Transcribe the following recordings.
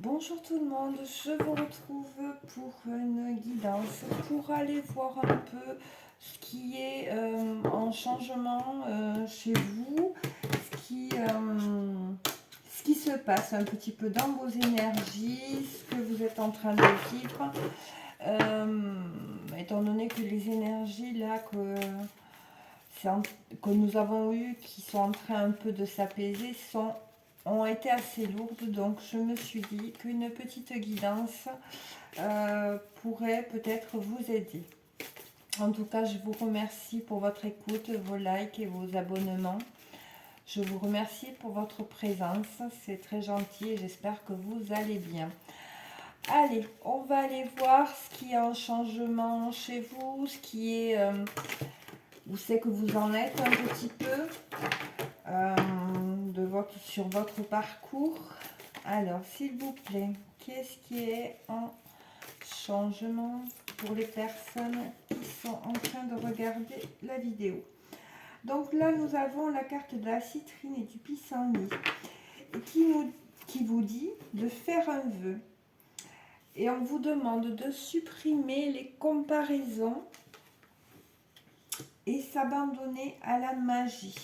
Bonjour tout le monde, je vous retrouve pour une guidance pour aller voir un peu ce qui est en changement chez vous, ce qui se passe un petit peu dans vos énergies, ce que vous êtes en train de vivre. Étant donné que les énergies là que nous avons eues qui sont en train un peu de s'apaiser ont été assez lourdes, donc je me suis dit qu'une petite guidance pourrait peut-être vous aider. En tout cas, je vous remercie pour votre écoute, vos likes et vos abonnements. Je vous remercie pour votre présence, c'est très gentil et j'espère que vous allez bien. Allez, on va aller voir ce qui est en changement chez vous, ce qui est... où c'est que vous en êtes un petit peu. Sur votre parcours. Alors, s'il vous plaît, qu'est-ce qui est en changement pour les personnes qui sont en train de regarder la vidéo? Donc là, nous avons la carte de la citrine et du pissenlit qui vous dit de faire un vœu. Et on vous demande de supprimer les comparaisons et s'abandonner à la magie.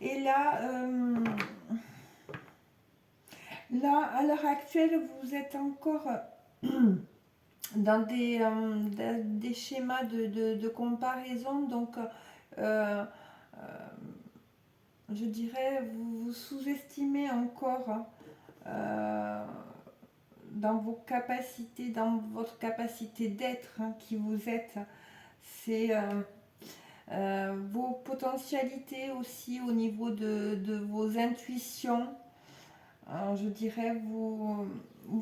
Et là, à l'heure actuelle, vous êtes encore dans des schémas de comparaison. Donc, je dirais, vous sous-estimez encore dans vos capacités, dans votre capacité d'être qui vous êtes. C'est vos potentialités aussi au niveau de vos intuitions. Je dirais, vous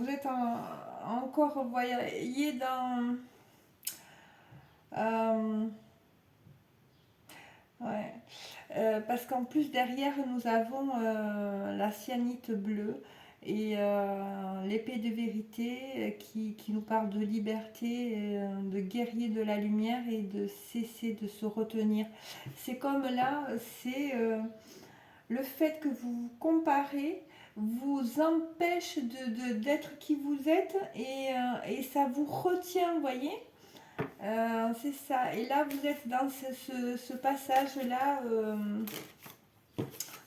êtes encore, vous voyez, dans... ouais. Parce qu'en plus, derrière, nous avons la cyanite bleue et l'épée de vérité qui nous parle de liberté, de guerrier de la lumière et de cesser de se retenir. C'est comme là, c'est le fait que vous vous comparez vous empêche d'être qui vous êtes et ça vous retient, vous voyez. C'est ça. Et là, vous êtes dans ce passage-là.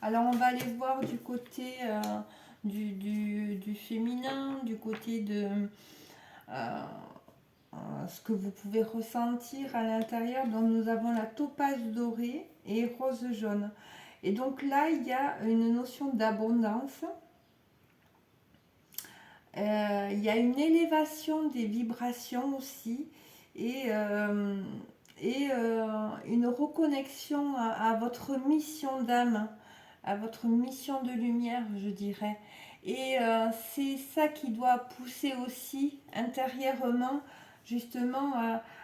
Alors, on va aller voir du côté du féminin, du côté de ce que vous pouvez ressentir à l'intérieur. Donc, nous avons la topaze dorée et rose jaune. Et donc là, il y a une notion d'abondance. Il y a une élévation des vibrations aussi et une reconnexion à votre mission d'âme, à votre mission de lumière, je dirais. Et c'est ça qui doit pousser aussi intérieurement, justement,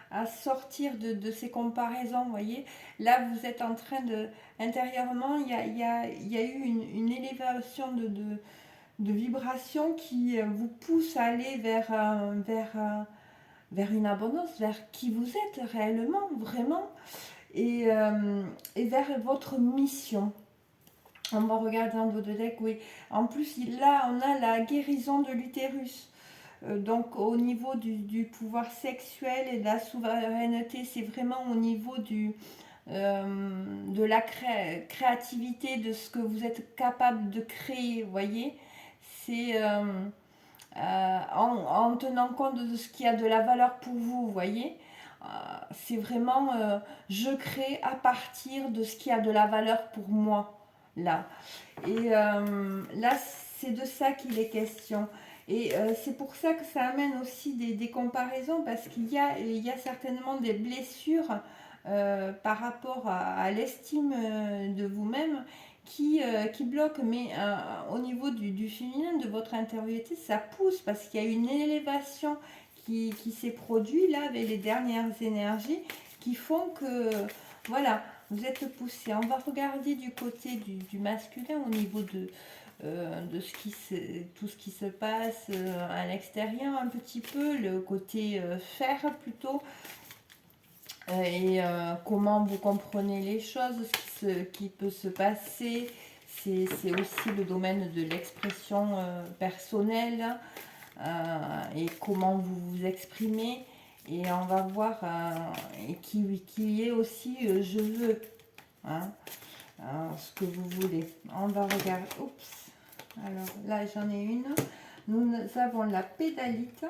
à sortir de ces comparaisons. Vous voyez, là, vous êtes en train de... Intérieurement, il y a eu une élévation de vibration qui vous pousse à aller vers une abondance, vers qui vous êtes réellement, vraiment, et vers votre mission. On va regarder un dos de deck, oui. En plus, là, on a la guérison de l'utérus. Donc, au niveau du pouvoir sexuel et de la souveraineté, c'est vraiment au niveau de la créativité, de ce que vous êtes capable de créer, vous voyez. C'est en tenant compte de ce qui a de la valeur pour vous, vous voyez. C'est vraiment je crée à partir de ce qui a de la valeur pour moi, là. Et là, c'est de ça qu'il est question. Et c'est pour ça que ça amène aussi des comparaisons, parce qu'il y a certainement des blessures par rapport à l'estime de vous-même qui bloque. Mais au niveau du féminin, de votre intériorité, ça pousse, parce qu'il y a une élévation qui s'est produite là avec les dernières énergies qui font que, voilà, vous êtes poussé. On va regarder du côté du masculin au niveau de tout ce qui se passe à l'extérieur un petit peu, le côté fer plutôt, et comment vous comprenez les choses, ce qui peut se passer, c'est aussi le domaine de l'expression personnelle et comment vous vous exprimez. Et on va voir et qui est aussi je veux, hein, ce que vous voulez. On va regarder. Oups. Alors là, j'en ai une. Nous avons la pédalite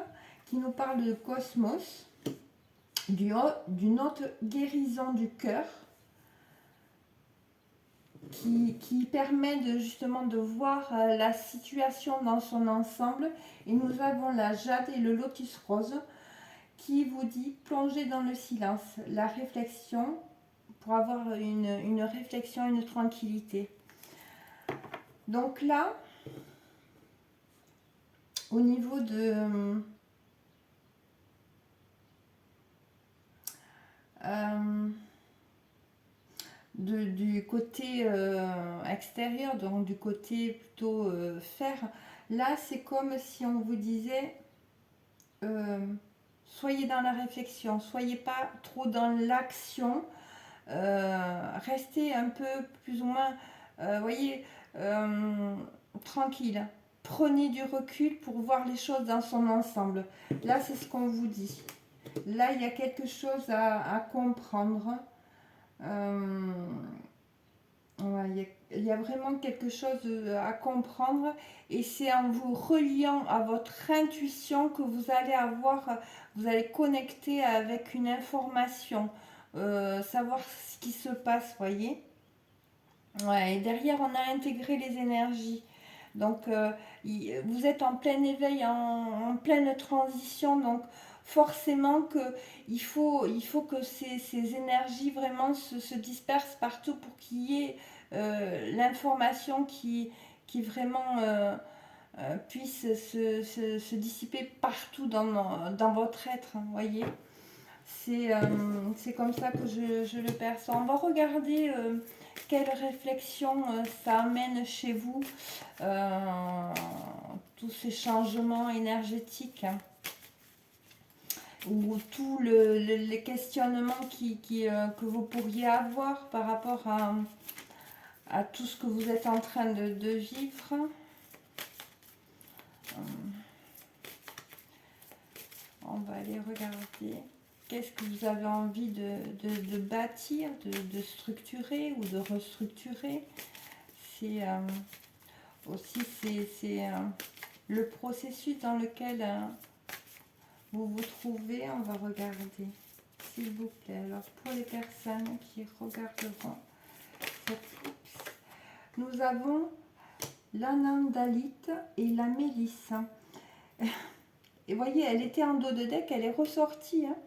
qui nous parle de cosmos, d'une haute guérison du cœur, qui permet justement de voir la situation dans son ensemble. Et nous avons la jade et le lotus rose qui vous dit plonger dans le silence, la réflexion, pour avoir une réflexion, une tranquillité. Donc là, au niveau du côté extérieur, donc du côté plutôt fer, là c'est comme si on vous disait soyez dans la réflexion, soyez pas trop dans l'action, restez un peu plus ou moins, voyez, tranquille. Prenez du recul pour voir les choses dans son ensemble. Là, c'est ce qu'on vous dit. Là, il y a quelque chose à comprendre. Ouais, il y a vraiment quelque chose à comprendre et c'est en vous reliant à votre intuition que vous allez connecter avec une information, savoir ce qui se passe, voyez. Ouais, et derrière, on a intégré les énergies. Donc, vous êtes en plein éveil, en pleine transition. Donc, forcément il faut que ces énergies vraiment se dispersent partout pour qu'il y ait l'information qui vraiment puisse se dissiper partout dans votre être. Voyez, c'est comme ça que je le perçois. On va regarder quelle réflexion ça amène chez vous, tous ces changements énergétiques, hein, ou tous les questionnements que vous pourriez avoir par rapport à tout ce que vous êtes en train de vivre. On va aller regarder. Qu'est-ce que vous avez envie de bâtir, de structurer ou de restructurer? C'est aussi c'est le processus dans lequel vous vous trouvez. On va regarder, s'il vous plaît. Alors, pour les personnes qui regarderont cette... nous avons l'anandalite et la mélisse. Et voyez, elle était en dos de deck, elle est ressortie, hein.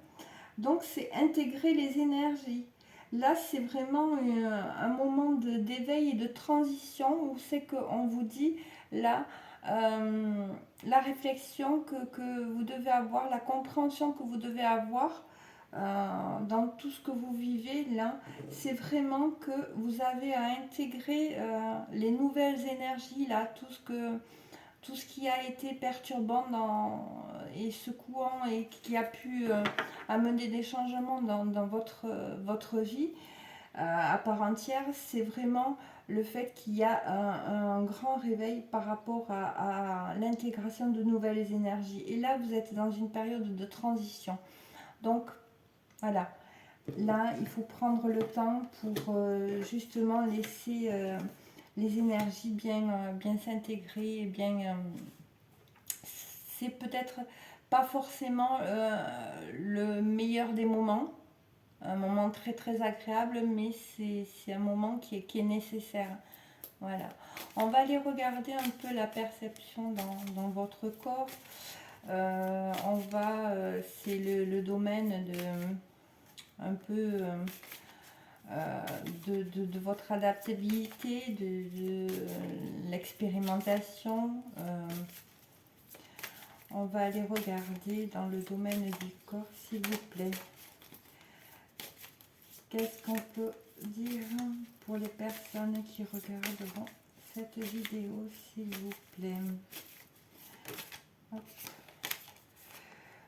Donc, c'est intégrer les énergies. Là, c'est vraiment un moment d'éveil et de transition où c'est qu'on vous dit, là, la réflexion que vous devez avoir, la compréhension que vous devez avoir dans tout ce que vous vivez, là, c'est vraiment que vous avez à intégrer les nouvelles énergies, là, tout ce qui a été perturbant et secouant et qui a pu amener des changements dans votre vie à part entière, c'est vraiment le fait qu'il y a un grand réveil par rapport à l'intégration de nouvelles énergies. Et là, vous êtes dans une période de transition. Donc, voilà. Là, il faut prendre le temps pour justement laisser les énergies bien s'intégrer, c'est peut-être pas forcément le meilleur des moments, un moment très très agréable, mais c'est un moment qui est nécessaire. Voilà. On va aller regarder un peu la perception dans votre corps. C'est le domaine un peu de votre adaptabilité, de l'expérimentation. On va aller regarder dans le domaine du corps, s'il vous plaît. Qu'est-ce qu'on peut dire pour les personnes qui regarderont cette vidéo, s'il vous plaît? Hop.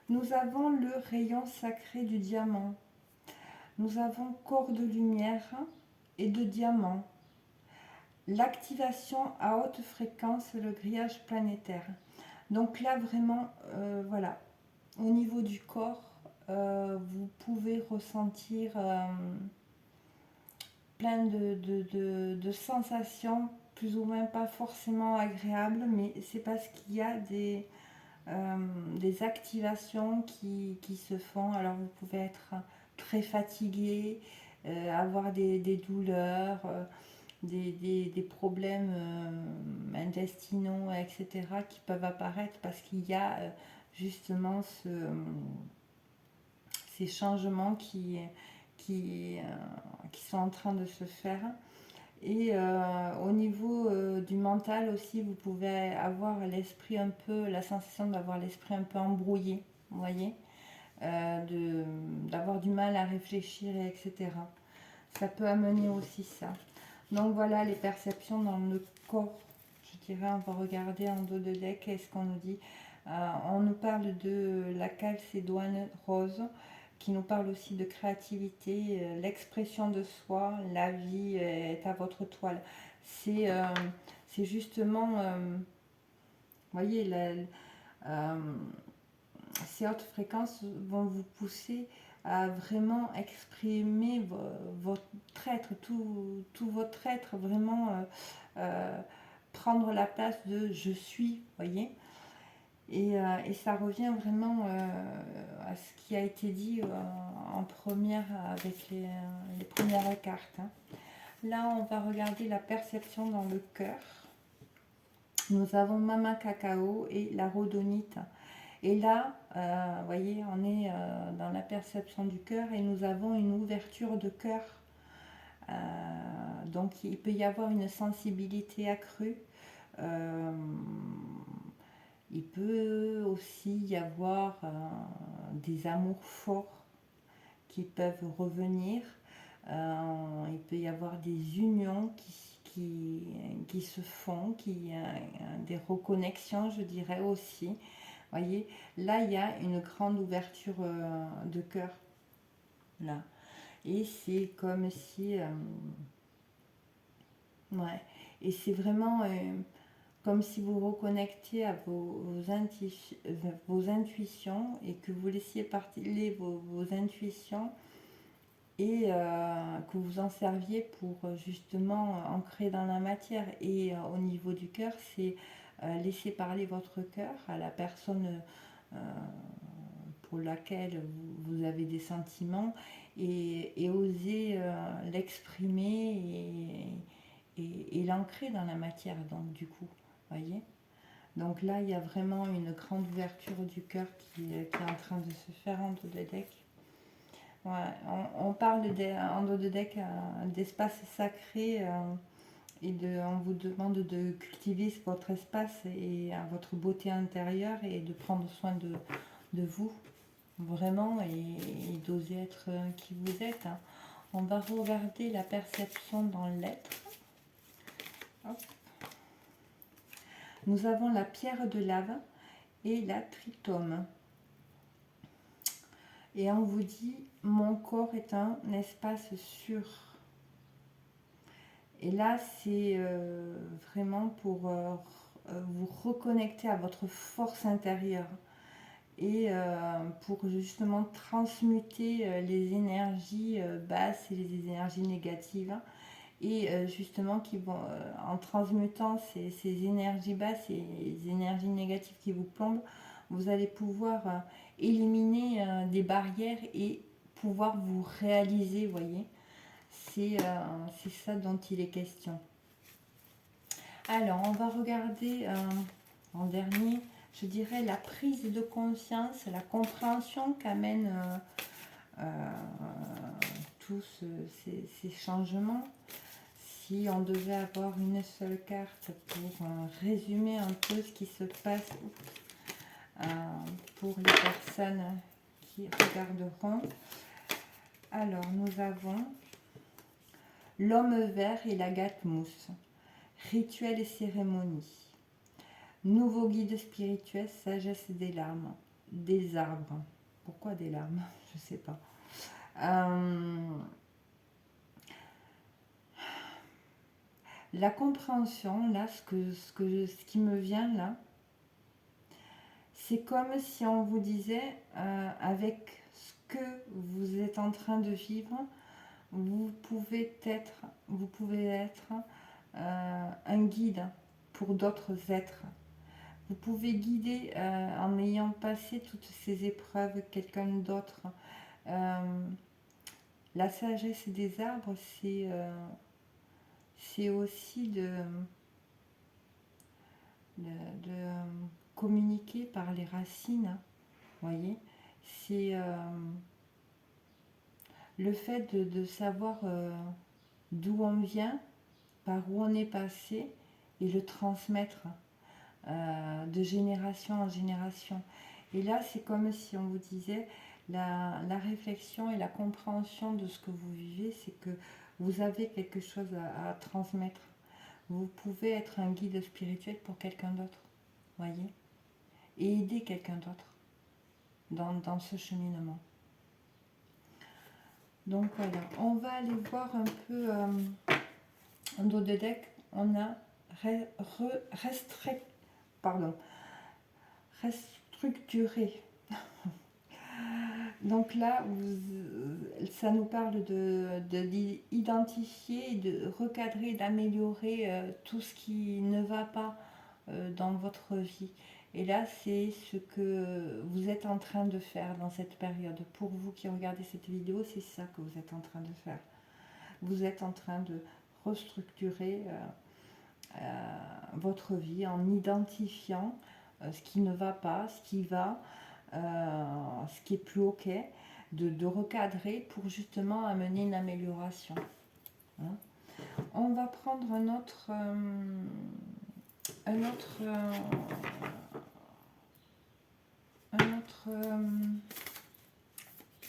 Nous avons le rayon sacré du diamant. Nous avons corps de lumière et de diamant. l'activation à haute fréquence, le grillage planétaire. Donc là, vraiment, voilà, au niveau du corps, vous pouvez ressentir plein de sensations, plus ou moins pas forcément agréables, mais c'est parce qu'il y a des activations qui se font. Alors vous pouvez être très fatigué, avoir des douleurs, des problèmes intestinaux, etc., qui peuvent apparaître parce qu'il y a justement ces changements qui sont en train de se faire. Et au niveau du mental aussi, vous pouvez avoir l'esprit un peu, la sensation d'avoir l'esprit un peu embrouillé, vous voyez, d'avoir du mal à réfléchir, etc. Ça peut amener aussi ça. Donc voilà les perceptions dans le corps. Je dirais, on va regarder en dos de deck, qu'est-ce qu'on nous dit. On nous parle de la calcédoine rose, qui nous parle aussi de créativité, l'expression de soi, la vie est à votre toile. C'est justement, vous voyez, ces hautes fréquences vont vous pousser à vraiment exprimer votre être, tout votre être, vraiment prendre la place de je suis, vous voyez. Et ça revient vraiment à ce qui a été dit en première avec les premières cartes. Hein. Là, on va regarder la perception dans le cœur. Nous avons Mama Cacao et la rhodonite. Et là, vous voyez, on est dans la perception du cœur et nous avons une ouverture de cœur. Donc, il peut y avoir une sensibilité accrue. Il peut aussi y avoir des amours forts qui peuvent revenir. Il peut y avoir des unions qui se font, des reconnexions, je dirais aussi. Voyez, là, il y a une grande ouverture de cœur. Là. Et c'est comme si... ouais. Et c'est vraiment comme si vous reconnectiez à vos intuitions et que vous laissiez partir vos intuitions et que vous en serviez pour justement ancrer dans la matière. Et au niveau du cœur, c'est laisser parler votre cœur à la personne pour laquelle vous avez des sentiments et oser l'exprimer et l'ancrer dans la matière, donc du coup, voyez. Donc là, il y a vraiment une grande ouverture du cœur qui est en train de se faire en dos de deck. Ouais, on parle en dos de deck d'espace sacré on vous demande de cultiver votre espace et votre beauté intérieure et de prendre soin de vous, vraiment, et d'oser être qui vous êtes. Hein. On va regarder la perception dans l'être. Hop. Nous avons la pierre de lave et la tritome. Et on vous dit, mon corps est un espace sûr. Et là, c'est vraiment pour vous reconnecter à votre force intérieure et pour justement transmuter les énergies basses et les énergies négatives. Et justement, en transmutant ces énergies basses et les énergies négatives qui vous plombent, vous allez pouvoir éliminer des barrières et pouvoir vous réaliser, vous voyez. C'est ça dont il est question. Alors, on va regarder en dernier, je dirais, la prise de conscience, la compréhension qu'amènent tous ces changements. Si on devait avoir une seule carte pour résumer un peu ce qui se passe pour les personnes qui regarderont. Alors, nous avons l'homme vert et la gâte mousse. Rituel et cérémonie. Nouveau guide spirituel, sagesse des larmes. Des arbres. Pourquoi des larmes? Je sais pas. La compréhension, là, ce qui me vient là, c'est comme si on vous disait, avec ce que vous êtes en train de vivre, vous pouvez être un guide pour d'autres êtres. Vous pouvez guider en ayant passé toutes ces épreuves quelqu'un d'autre. La sagesse des arbres, c'est aussi de communiquer par les racines. Voyez, c'est le fait de savoir d'où on vient, par où on est passé, et le transmettre de génération en génération. Et là, c'est comme si on vous disait, la réflexion et la compréhension de ce que vous vivez, c'est que vous avez quelque chose à transmettre. Vous pouvez être un guide spirituel pour quelqu'un d'autre, voyez, et aider quelqu'un d'autre dans ce cheminement. Donc voilà, on va aller voir un peu en dos de deck. On a restructuré. Donc là, ça nous parle d'identifier, de recadrer, d'améliorer tout ce qui ne va pas dans votre vie. Et là, c'est ce que vous êtes en train de faire dans cette période. Pour vous qui regardez cette vidéo, c'est ça que vous êtes en train de faire. Vous êtes en train de restructurer votre vie en identifiant ce qui ne va pas, ce qui va, ce qui est plus ok, de recadrer pour justement amener une amélioration. Hein. On va prendre un autre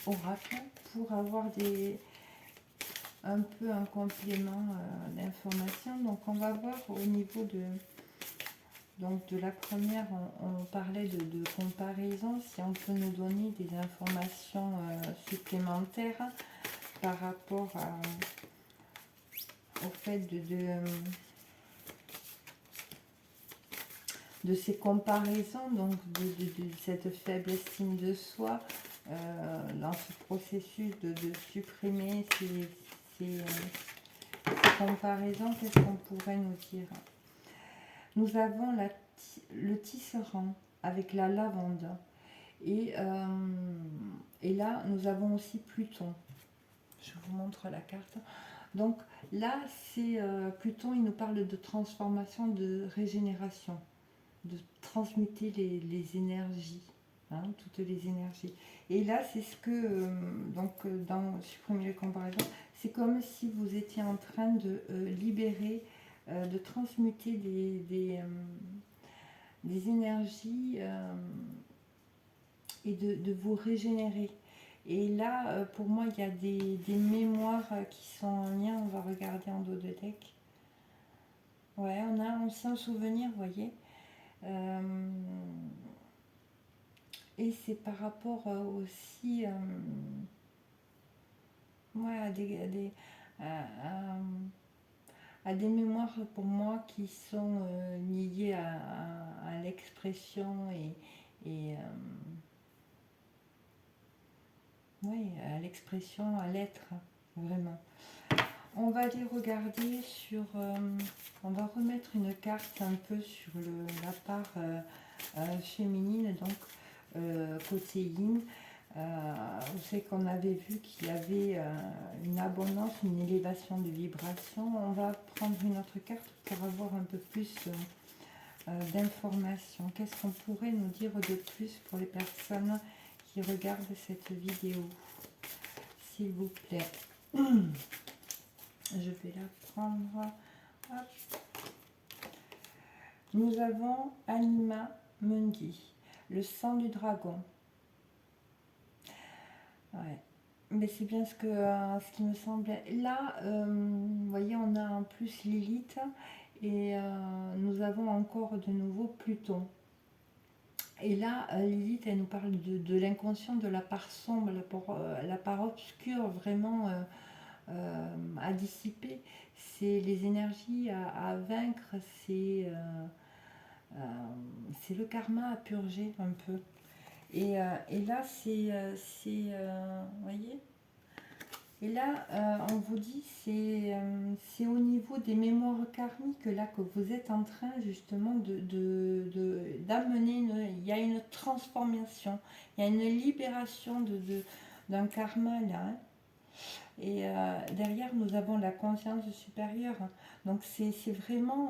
oracle pour avoir un peu un complément d'information. Donc on va voir au niveau de la première, on parlait de comparaison, si on peut nous donner des informations supplémentaires par rapport au fait de ces comparaisons, donc de cette faible estime de soi, dans ce processus de supprimer ces comparaisons. Qu'est-ce qu'on pourrait nous dire? Nous avons le tisserand avec la lavande. Et là, nous avons aussi Pluton. Je vous montre la carte. Donc là, c'est Pluton, il nous parle de transformation, de régénération, de transmuter les énergies, hein, toutes les énergies. Et là, c'est ce que, dans supprimer les comparaisons, c'est comme si vous étiez en train de libérer, de transmuter des énergies et de vous régénérer. Et là, pour moi, il y a des mémoires qui sont en lien. On va regarder en dos de deck. Ouais, on a un ancien souvenir, vous voyez. Et c'est par rapport aussi ouais, à des mémoires pour moi qui sont liées à l'expression et oui, à l'expression, à l'être, vraiment. On va aller regarder sur... on va remettre une carte un peu sur la part féminine, donc côté yin. Vous savez qu'on avait vu qu'il y avait une abondance, une élévation de vibration. On va prendre une autre carte pour avoir un peu plus d'informations. Qu'est-ce qu'on pourrait nous dire de plus pour les personnes qui regardent cette vidéo, s'il vous plaît? Je vais la prendre. Hop. Nous avons Anima Mundi, le sang du dragon. Ouais. Mais c'est bien ce qui me semblait. Là, vous voyez, on a en plus Lilith et nous avons encore de nouveau Pluton. Et là, Lilith, elle nous parle de l'inconscient, de la part sombre, la part obscure, vraiment à dissiper, c'est les énergies à vaincre, c'est le karma à purger un peu. Et là, vous voyez, et là, on vous dit, c'est au niveau des mémoires karmiques là que vous êtes en train justement d'amener, il y a une transformation, il y a une libération d'un karma là. Hein. Et derrière, nous avons la conscience supérieure. Donc c'est vraiment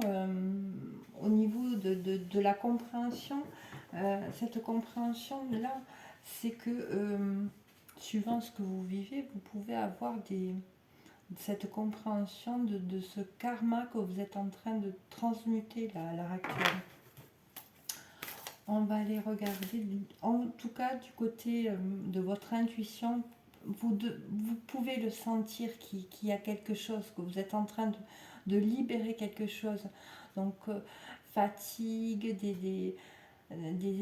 au niveau de la compréhension, cette compréhension-là, c'est que suivant ce que vous vivez, vous pouvez avoir cette compréhension de ce karma que vous êtes en train de transmuter là, à l'heure actuelle. On va aller regarder, en tout cas du côté de votre intuition, vous pouvez le sentir qu'il y a quelque chose, que vous êtes en train de libérer quelque chose. Donc fatigue, des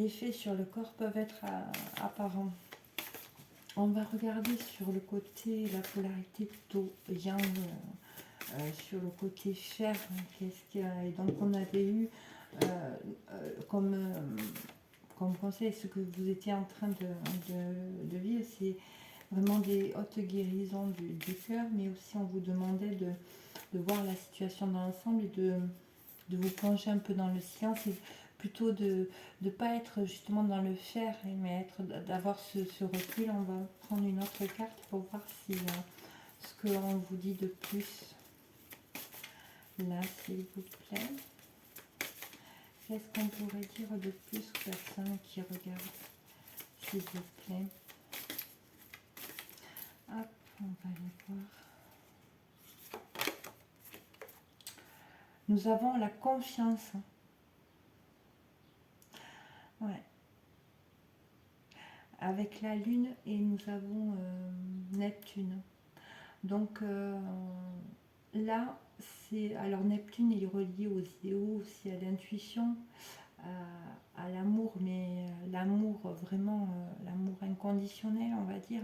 effets sur le corps peuvent être apparents. On va regarder sur le côté, la polarité plutôt yang, sur le côté fer. Qu'est-ce qu'il y a? Et donc on avait eu comme conseil, ce que vous étiez en train de vivre, c'est vraiment des hautes guérisons du cœur, mais aussi on vous demandait de voir la situation dans l'ensemble et de vous plonger un peu dans le silence et plutôt de ne pas être justement dans le faire, mais d'avoir ce recul. On va prendre une autre carte pour voir si ce que l'on vous dit de plus. Là, s'il vous plaît. Qu'est-ce qu'on pourrait dire de plus aux personnes qui regardent, s'il vous plaît. Hop, on va aller voir. Nous avons la confiance. Ouais. Avec la Lune et nous avons Neptune. Donc là, alors Neptune est relié aux idéaux, aussi à l'intuition, à l'amour, mais l'amour vraiment, l'amour inconditionnel, on va dire.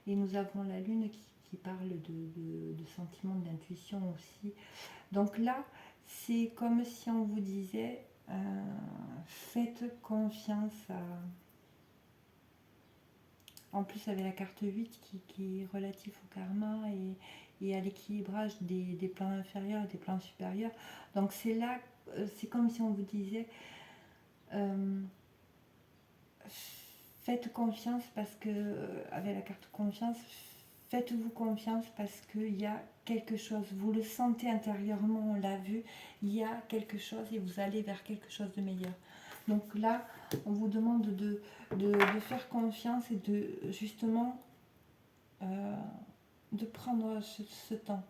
Et nous avons la Lune qui parle de sentiments, d'intuition aussi. Donc là, c'est comme si on vous disait, faites confiance à... En plus, avec la carte 8 qui est relative au karma et à l'équilibrage des plans inférieurs et des plans supérieurs. Donc c'est là, c'est comme si on vous disait, faites confiance parce que, avec la carte confiance, faites-vous confiance parce qu'il y a quelque chose, vous le sentez intérieurement, on l'a vu, il y a quelque chose et vous allez vers quelque chose de meilleur. Donc là, on vous demande de faire confiance et de justement de prendre ce temps,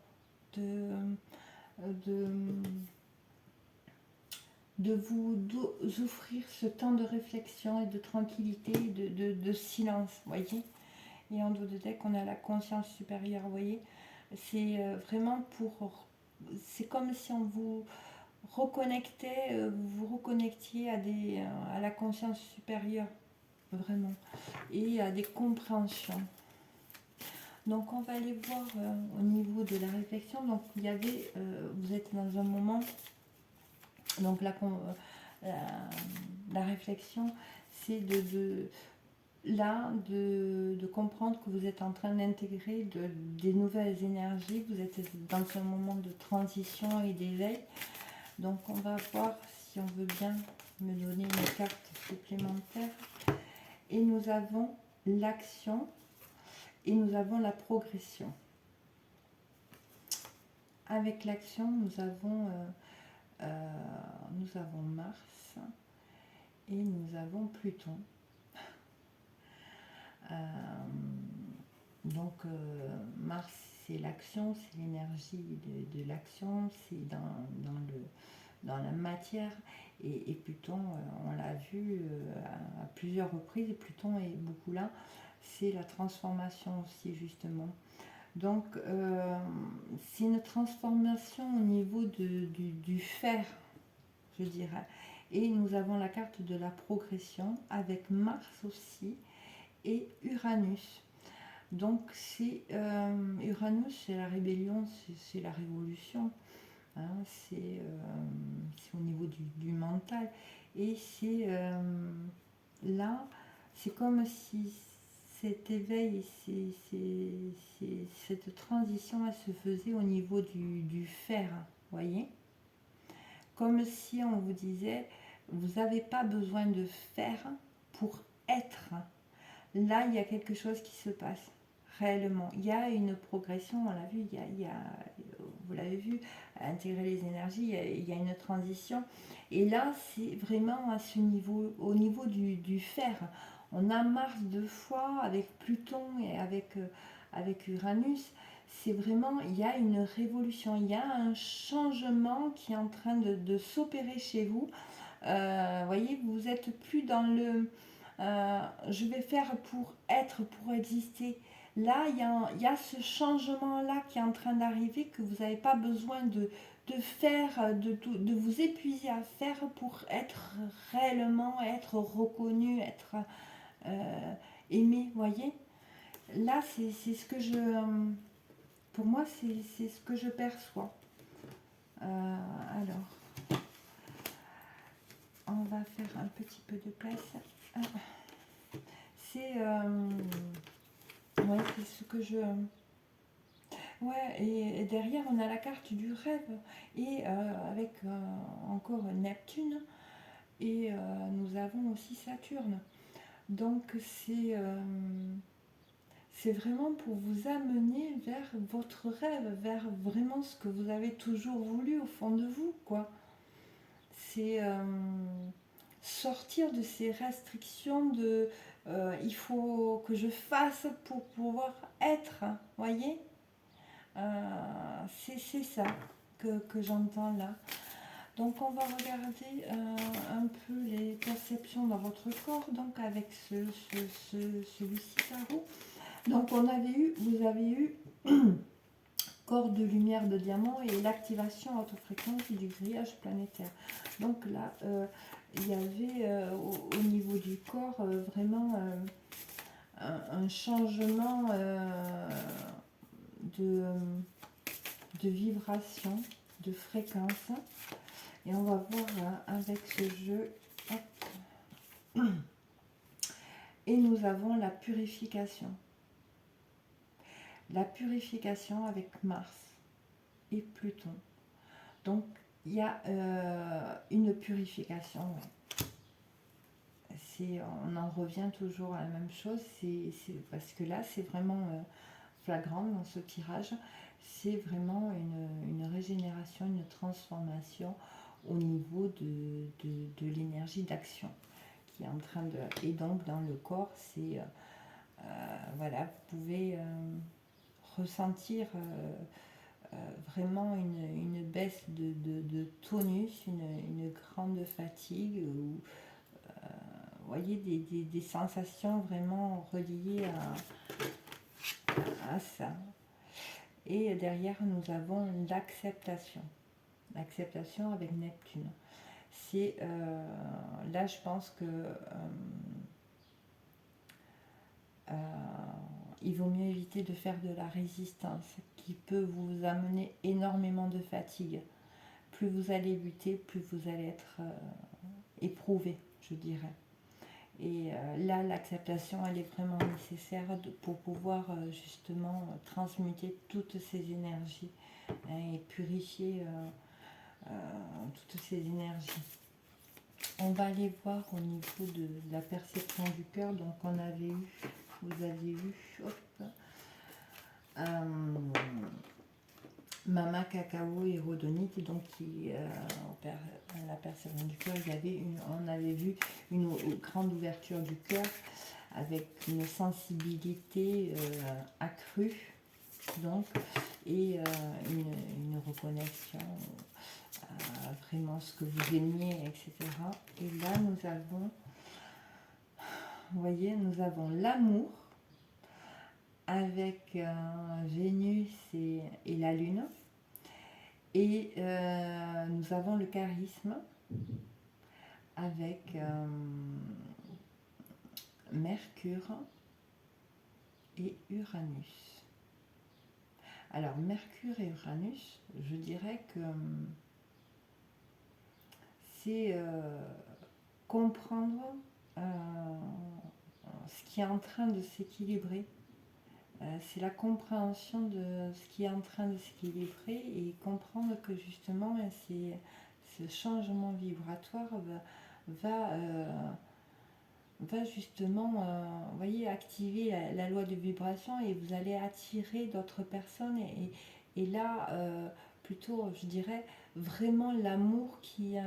de vous offrir ce temps de réflexion et de tranquillité, de silence, voyez. Et en dos de deck, on a la conscience supérieure, vous voyez. C'est vraiment pour... C'est comme si on vous reconnectait, vous vous reconnectiez à la conscience supérieure, vraiment, et à des compréhensions. Donc on va aller voir au niveau de la réflexion. Donc il y avait, vous êtes dans un moment, donc la réflexion, c'est de comprendre que vous êtes en train d'intégrer des nouvelles énergies, vous êtes dans un moment de transition et d'éveil. Donc on va voir si on veut bien me donner une carte supplémentaire. Et nous avons l'action et nous avons la progression. Avec l'action, nous avons Mars et nous avons Pluton. Donc Mars, c'est l'action, c'est l'énergie de l'action, c'est dans la matière. Et Pluton, on l'a vu à plusieurs reprises, et Pluton est beaucoup là, c'est la transformation aussi justement. Donc c'est une transformation au niveau du fer, je dirais. Et nous avons la carte de la progression avec Mars aussi et Uranus. Donc c'est Uranus, c'est la rébellion, c'est la révolution, hein, c'est au niveau du mental. Et c'est là, c'est comme si cet éveil, cette transition, elle se faisait au niveau du fer, voyez, comme si on vous disait, vous n'avez pas besoin de faire pour être. Là, il y a quelque chose qui se passe réellement. Il y a une progression, on l'a vu, vous l'avez vu, intégrer les énergies, il y a une transition. Et là, c'est vraiment à ce niveau, au niveau du fer. On a Mars deux fois avec Pluton et avec Uranus. C'est vraiment, il y a une révolution, il y a un changement qui est en train de s'opérer chez vous. Voyez, vous n'êtes plus dans le je vais faire pour être, pour exister. Là, il y a ce changement-là qui est en train d'arriver, que vous n'avez pas besoin de faire, de vous épuiser à faire pour être réellement, être reconnu, être aimé, voyez. Là, c'est ce que pour moi, c'est ce que je perçois. Alors, on va faire un petit peu de place. C'est ouais, c'est ce que je... Ouais, et derrière, on a la carte du rêve, et avec encore Neptune, et nous avons aussi Saturne. Donc, c'est vraiment pour vous amener vers votre rêve, vers vraiment ce que vous avez toujours voulu au fond de vous, quoi. C'est sortir de ces restrictions de il faut que je fasse pour pouvoir être, voyez. C'est ça que j'entends là. Donc on va regarder un peu les perceptions dans votre corps, donc avec celui-ci tarot. Donc vous avez eu corps de lumière de diamant et l'activation à haute fréquence du grillage planétaire. Donc là, il y avait au niveau du corps vraiment un changement de vibration, de fréquence. Et on va voir avec ce jeu. Hop. Et nous avons la purification. La purification avec Mars et Pluton. Donc, il y a une purification. On en revient toujours à la même chose. Parce que là, c'est vraiment flagrant dans ce tirage. C'est vraiment une régénération, une transformation au niveau de l'énergie d'action qui est en train de... Et donc, dans le corps, c'est... voilà, vous pouvez ressentir vraiment une baisse de tonus, une grande fatigue, ou vous voyez des sensations vraiment reliées à ça. Et derrière, nous avons l'acceptation. L'acceptation avec Neptune. C'est là, je pense que il vaut mieux éviter de faire de la résistance qui peut vous amener énormément de fatigue. Plus vous allez lutter, plus vous allez être éprouvé, je dirais. Et là, l'acceptation, elle est vraiment nécessaire pour pouvoir justement transmuter toutes ces énergies, hein, et purifier toutes ces énergies. On va aller voir au niveau de la perception du cœur. Donc on avait eu, vous aviez vu, hop, Mama Cacao et Rhodonite, donc qui la perception du cœur, on avait vu une grande ouverture du cœur avec une sensibilité accrue, donc, et une reconnexion à vraiment ce que vous aimiez, etc. Et là, nous avons, vous voyez, nous avons l'amour avec Vénus et la Lune. Et nous avons le charisme avec Mercure et Uranus. Alors, Mercure et Uranus, je dirais que c'est comprendre ce qui est en train de s'équilibrer. C'est la compréhension de ce qui est en train de s'équilibrer et comprendre que justement, ce changement vibratoire va justement, vous voyez, activer la loi de vibration et vous allez attirer d'autres personnes et là, plutôt, je dirais, vraiment l'amour qui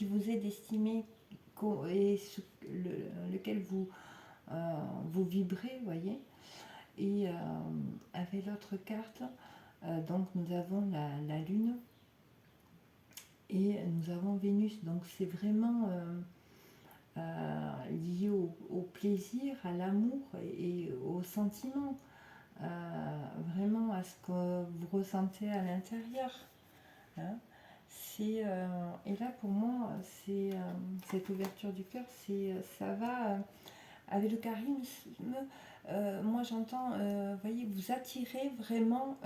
vous est destiné et lequel vous vibrez, vous voyez. Et avec l'autre carte, donc nous avons la Lune et nous avons Vénus. Donc c'est vraiment lié au plaisir, à l'amour et au sentiment, vraiment à ce que vous ressentez à l'intérieur. Hein. Et là pour moi, cette ouverture du cœur, ça va avec le charisme. Moi j'entends, voyez, vous attirez vraiment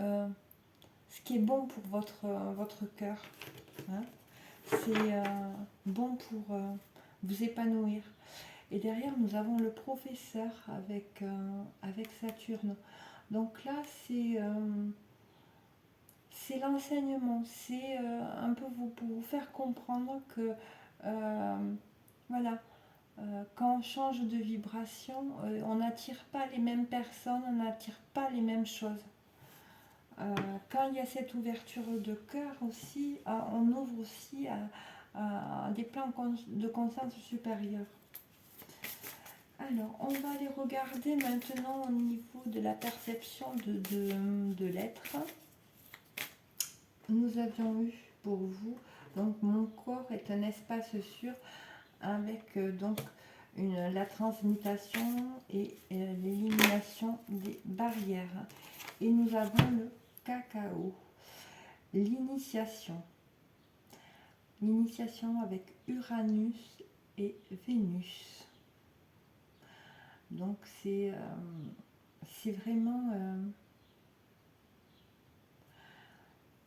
ce qui est bon pour votre cœur. Hein. C'est bon pour vous épanouir. Et derrière, nous avons le professeur avec Saturne. Donc là, c'est l'enseignement. C'est un peu pour vous faire comprendre que, voilà, quand on change de vibration, on n'attire pas les mêmes personnes, on n'attire pas les mêmes choses. Quand il y a cette ouverture de cœur aussi, on ouvre aussi à des plans de conscience supérieure. Alors, on va aller regarder maintenant au niveau de la perception de l'être. Nous avions eu pour vous, donc mon corps est un espace sûr avec donc la transmutation et l'élimination des barrières. Et nous avons le cacao, l'initiation. L'initiation avec Uranus et Vénus. Donc c'est vraiment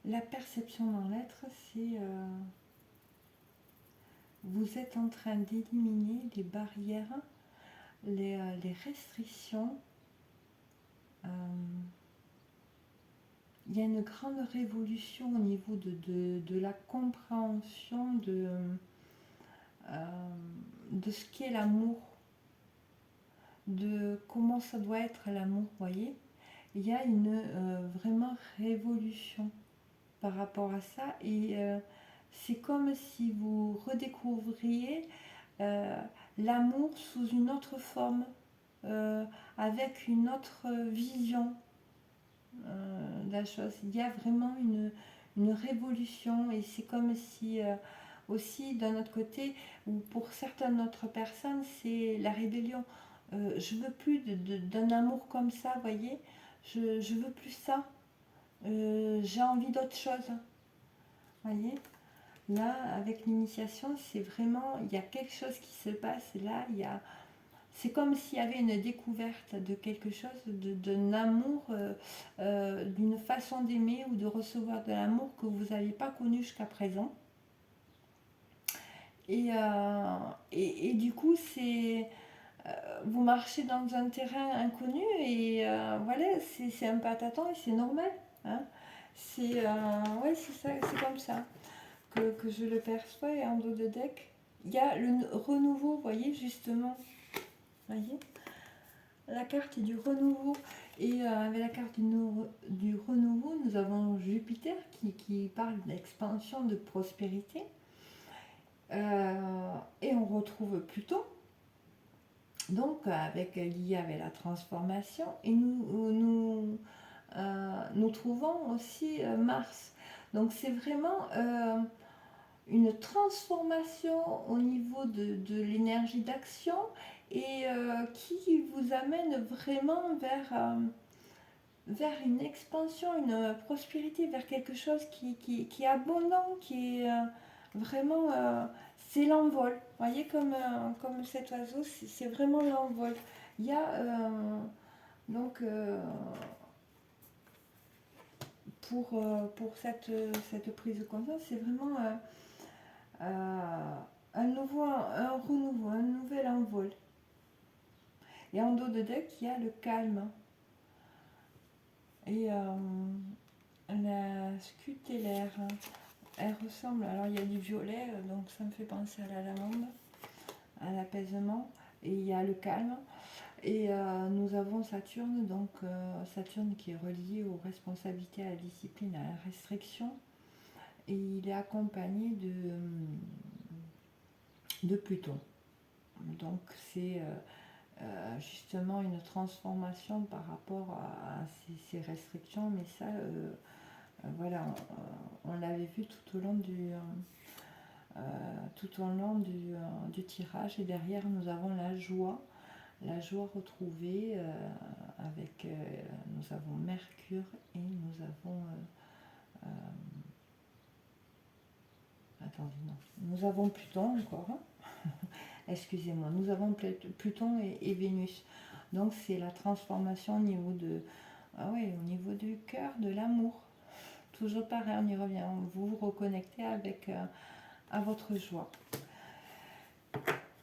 la perception dans l'être, c'est vous êtes en train d'éliminer les barrières, les restrictions. Il y a une grande révolution au niveau de la compréhension de ce qu'est l'amour, de comment ça doit être l'amour, voyez. Il y a une vraiment révolution par rapport à ça et c'est comme si vous redécouvriez l'amour sous une autre forme, avec une autre vision de la chose. Il y a vraiment une révolution et c'est comme si aussi d'un autre côté, ou pour certaines autres personnes, c'est la rébellion. Je veux plus d'un amour comme ça, voyez. Je veux plus ça. J'ai envie d'autre chose. Voyez. Là, avec l'initiation, c'est vraiment, il y a quelque chose qui se passe. Là, c'est comme s'il y avait une découverte de quelque chose, d'un amour, d'une façon d'aimer ou de recevoir de l'amour que vous n'avez pas connu jusqu'à présent. Et du coup, vous marchez dans un terrain inconnu et voilà, c'est un peu à tâtons et c'est normal. Hein. Ouais, c'est ça, c'est comme ça que je le perçois. Et en dos de deck, il y a le renouveau, vous voyez, justement. Voyez, la carte du renouveau. Et avec la carte du renouveau, nous avons Jupiter qui parle d'expansion, de prospérité. Et on retrouve Pluton, donc lié avec la transformation. Et nous trouvons aussi Mars. Donc c'est vraiment une transformation au niveau de l'énergie d'action et qui vous amène vraiment vers une expansion, une prospérité, vers quelque chose qui est abondant, qui est vraiment, c'est l'envol. Vous voyez, comme cet oiseau, c'est vraiment l'envol. Il y a Donc, pour cette prise de conscience, c'est vraiment un renouveau, un nouvel envol. Et en dos de deck, il y a le calme. Et la scutellaire, elle ressemble, alors il y a du violet, donc ça me fait penser à la lavande, à l'apaisement, et il y a le calme. Et nous avons Saturne, donc Saturne qui est relié aux responsabilités, à la discipline, à la restriction. Et il est accompagné de Pluton. Donc c'est justement une transformation par rapport à ces restrictions, mais ça, voilà, on l'avait vu tout au long du tirage. Et derrière, nous avons la joie retrouvée avec, nous avons Mercure et nous avons, attendez, non, nous avons Pluton encore, hein. Excusez-moi, nous avons Pluton et Vénus. Donc c'est la transformation au niveau au niveau du cœur, de l'amour. Toujours pareil, on y revient, vous vous reconnectez avec à votre joie.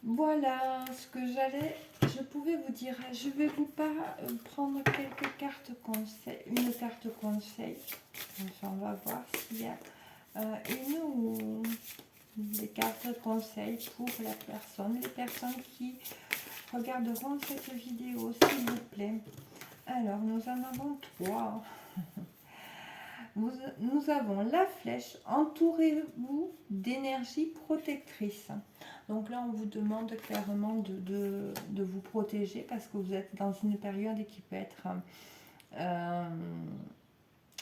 Voilà ce que je pouvais vous dire. Je vais vous prendre quelques cartes conseils, une carte conseil. Enfin, on va voir s'il y a une ou des cartes conseils pour les personnes qui regarderont cette vidéo, s'il vous plaît. Alors, nous en avons 3. Nous avons la flèche, entourez-vous d'énergie protectrice. Donc là, on vous demande clairement de vous protéger parce que vous êtes dans une période qui peut être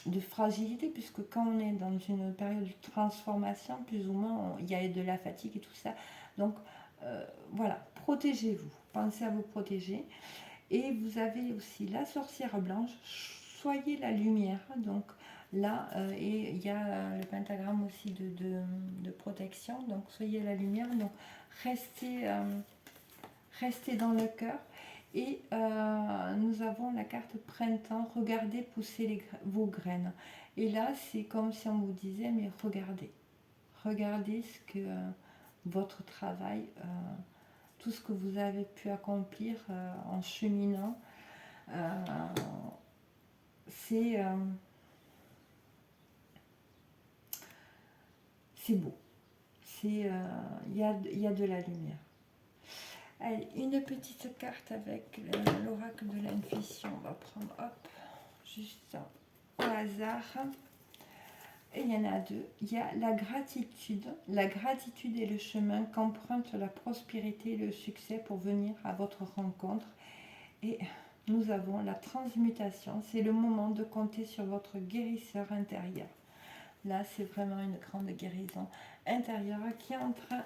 de fragilité, puisque quand on est dans une période de transformation, plus ou moins, il y a de la fatigue et tout ça. Donc voilà, protégez-vous, pensez à vous protéger. Et vous avez aussi la sorcière blanche, soyez la lumière. Donc là, et il y a le pentagramme aussi de protection, donc soyez la lumière, donc restez dans le cœur. Et nous avons la carte printemps, regardez pousser vos graines. Et là, c'est comme si on vous disait, mais regardez ce que votre travail, tout ce que vous avez pu accomplir en cheminant, c'est beau. Il y a de la lumière. Allez, une petite carte avec l'oracle de l'intuition. On va prendre, hop, juste au hasard. Et il y en a 2. Il y a la gratitude. La gratitude est le chemin qu'emprunte la prospérité et le succès pour venir à votre rencontre. Et nous avons la transmutation. C'est le moment de compter sur votre guérisseur intérieur. Là, c'est vraiment une grande guérison intérieure qui est en train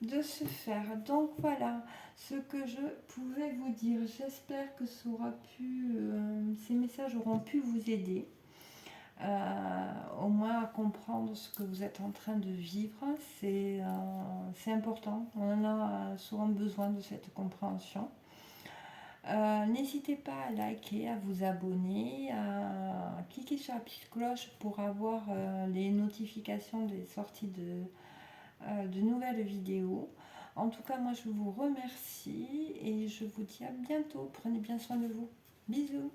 de se faire. Donc voilà ce que je pouvais vous dire. J'espère que ça aura ces messages auront pu vous aider au moins à comprendre ce que vous êtes en train de vivre. C'est important, on en a souvent besoin de cette compréhension. N'hésitez pas à liker, à vous abonner, à cliquer sur la petite cloche pour avoir les notifications des sorties de nouvelles vidéos. En tout cas, moi je vous remercie et je vous dis à bientôt. Prenez bien soin de vous. Bisous.